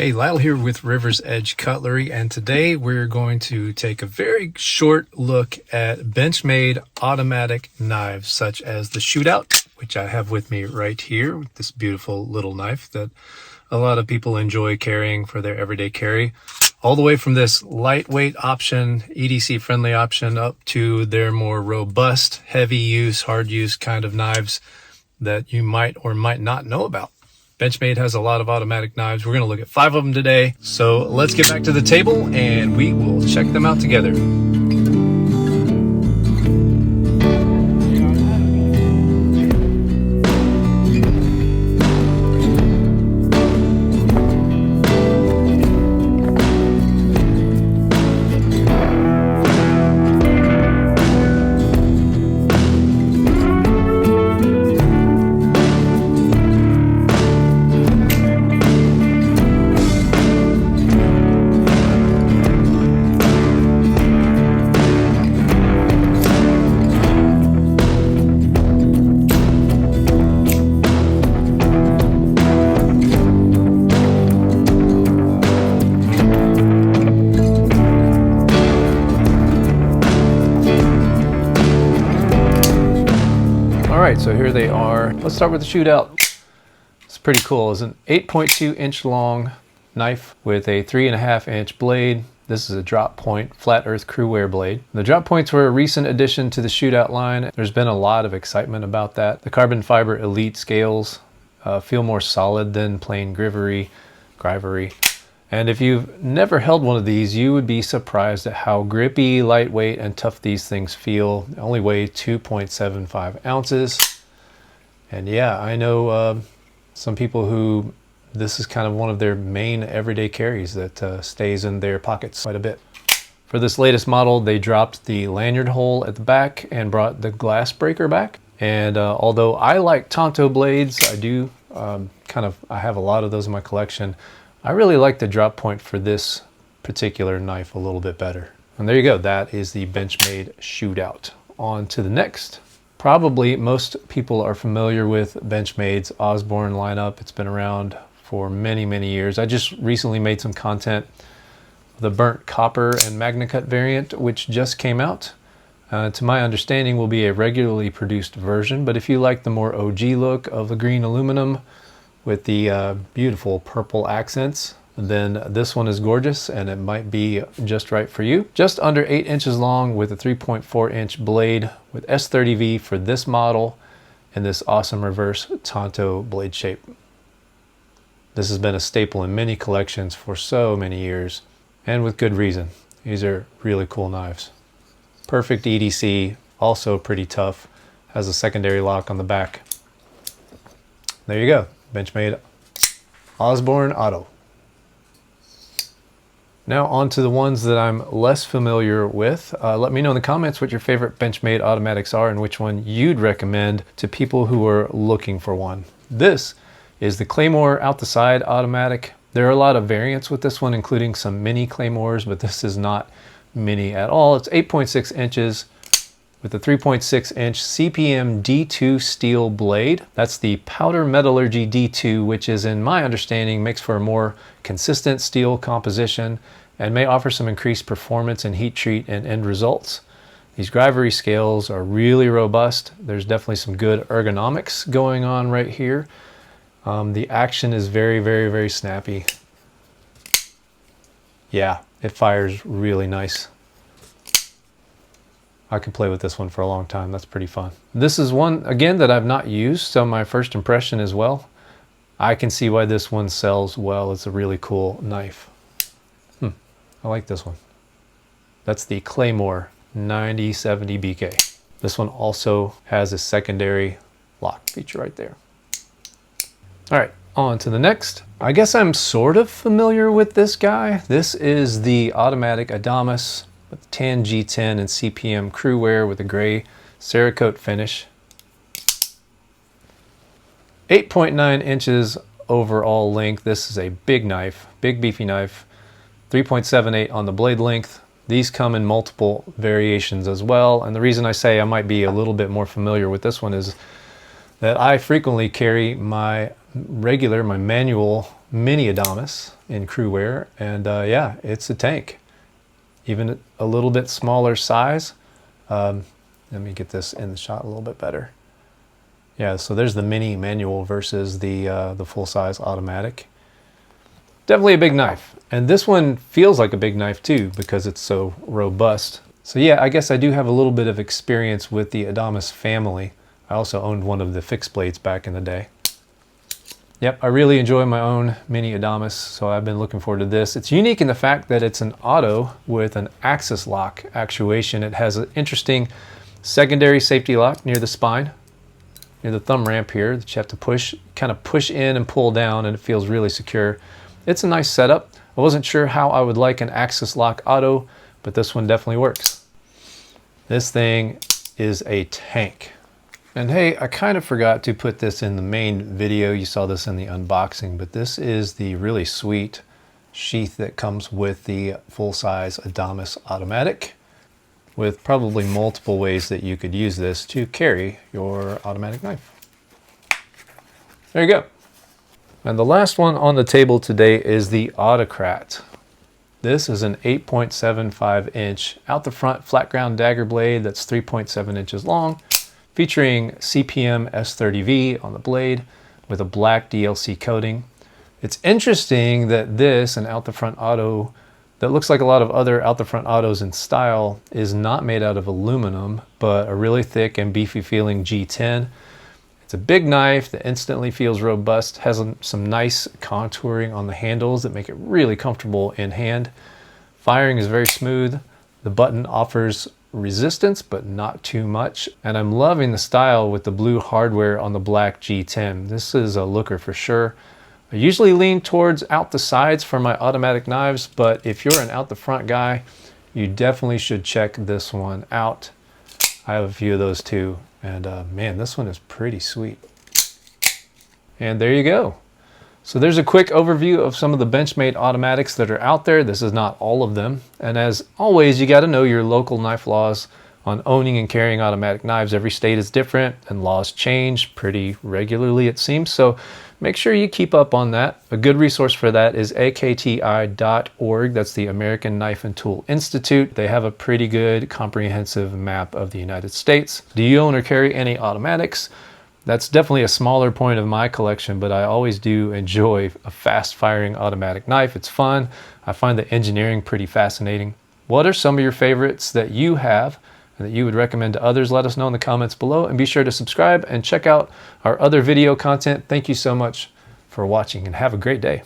Hey, Lyle here with River's Edge Cutlery, and today we're going to take a very short look at Benchmade automatic knives such as the Shootout, which I have with me right here, with this beautiful little knife that a lot of people enjoy carrying for their everyday carry, all the way from this lightweight option, EDC friendly option, up to their more robust, heavy use, hard use kind of knives that you might or might not know about. Benchmade has a lot of automatic knives. We're going to look at 5 of them today. So let's get back to the table and we will check them out together. So here they are. Let's start with the Shootout. It's pretty cool. It's an 8.2 inch long knife with a 3.5 inch blade. This is a drop point flat earth crew wear blade. The drop points were a recent addition to the Shootout line. There's been a lot of excitement about that. The carbon fiber elite scales feel more solid than plain grivery. And if you've never held one of these, you would be surprised at how grippy, lightweight, and tough these things feel. They only weigh 2.75 ounces. And yeah, I know some people who this is kind of one of their main everyday carries that stays in their pockets quite a bit. For this latest model, they dropped the lanyard hole at the back and brought the glass breaker back. And although I like Tonto blades, I do I have a lot of those in my collection. I really like the drop point for this particular knife a little bit better. And there you go, that is the Benchmade Shootout. On to the next. Probably most people are familiar with Benchmade's Osborne lineup. It's been around for many, many years. I just recently made some content, the burnt copper and MagnaCut variant, which just came out. To my understanding will be a regularly produced version, but if you like the more OG look of the green aluminum, with the beautiful purple accents, then this one is gorgeous and it might be just right for you. Just under 8 inches long with a 3.4 inch blade with S30V for this model and this awesome reverse Tonto blade shape. This has been a staple in many collections for so many years, and with good reason. These are really cool knives. Perfect EDC, also pretty tough, has a secondary lock on the back. There you go. Benchmade Osborne Auto. Now on to the ones that I'm less familiar with. Let me know in the comments what your favorite Benchmade automatics are and which one you'd recommend to people who are looking for one. This is the Claymore out the side automatic. There are a lot of variants with this one, including some mini Claymores, but this is not mini at all. It's 8.6 inches. With a 3.6 inch CPM D2 steel blade. That's the powder metallurgy D2, which is, in my understanding, makes for a more consistent steel composition and may offer some increased performance and heat treat and end results. These grivery scales are really robust. There's definitely some good ergonomics going on right here. The action is very, very, very snappy. Yeah, it fires really nice. I could play with this one for a long time. That's pretty fun. This is one, again, that I've not used, so my first impression as well. I can see why this one sells well. It's a really cool knife. I like this one. That's the Claymore 9070 BK. This one also has a secondary lock feature right there. All right, on to the next. I guess I'm sort of familiar with this guy. This is the automatic Adamus with tan G10 and CPM crew wear with a gray Cerakote finish. 8.9 inches overall length. This is a big knife, big beefy knife. 3.78 on the blade length. These come in multiple variations as well. And the reason I say I might be a little bit more familiar with this one is that I frequently carry my manual mini Adamus, in crew wear, and yeah, it's a tank. Even a little bit smaller size. Let me get this in the shot a little bit better. Yeah, so there's the mini manual versus the full-size automatic. Definitely a big knife. And this one feels like a big knife too because it's so robust. So yeah, I guess I do have a little bit of experience with the Adamus family. I also owned one of the fixed blades back in the day. Yep, I really enjoy my own mini Adamus, so I've been looking forward to this. It's unique in the fact that it's an auto with an axis lock actuation. It has an interesting secondary safety lock near the spine, near the thumb ramp here that you have to push, kind of push in and pull down, and it feels really secure. It's a nice setup. I wasn't sure how I would like an axis lock auto, but this one definitely works. This thing is a tank. And hey, I kind of forgot to put this in the main video. You saw this in the unboxing, but this is the really sweet sheath that comes with the full-size Adamus automatic, with probably multiple ways that you could use this to carry your automatic knife. There you go. And the last one on the table today is the Autocrat. This is an 8.75 inch out the front flat ground dagger blade that's 3.7 inches long, featuring CPM S30V on the blade with a black DLC coating. It's interesting that this, an out the front auto that looks like a lot of other out the front autos in style, is not made out of aluminum, but a really thick and beefy feeling G10. It's a big knife that instantly feels robust, has some nice contouring on the handles that make it really comfortable in hand. Firing is very smooth. The button offers resistance, but not too much. And I'm loving the style with the blue hardware on the black G10. This is a looker for sure. I usually lean towards out the sides for my automatic knives, but if you're an out the front guy, you definitely should check this one out. I have a few of those too. And man, this one is pretty sweet. And there you go. So there's a quick overview of some of the Benchmade automatics that are out there. This is not all of them. And as always, you got to know your local knife laws on owning and carrying automatic knives. Every state is different and laws change pretty regularly, it seems. So make sure you keep up on that. A good resource for that is akti.org. That's the American Knife and Tool Institute. They have a pretty good comprehensive map of the United States. Do you own or carry any automatics? That's definitely a smaller point of my collection, but I always do enjoy a fast-firing automatic knife. It's fun. I find the engineering pretty fascinating. What are some of your favorites that you have and that you would recommend to others? Let us know in the comments below, and be sure to subscribe and check out our other video content. Thank you so much for watching, and have a great day.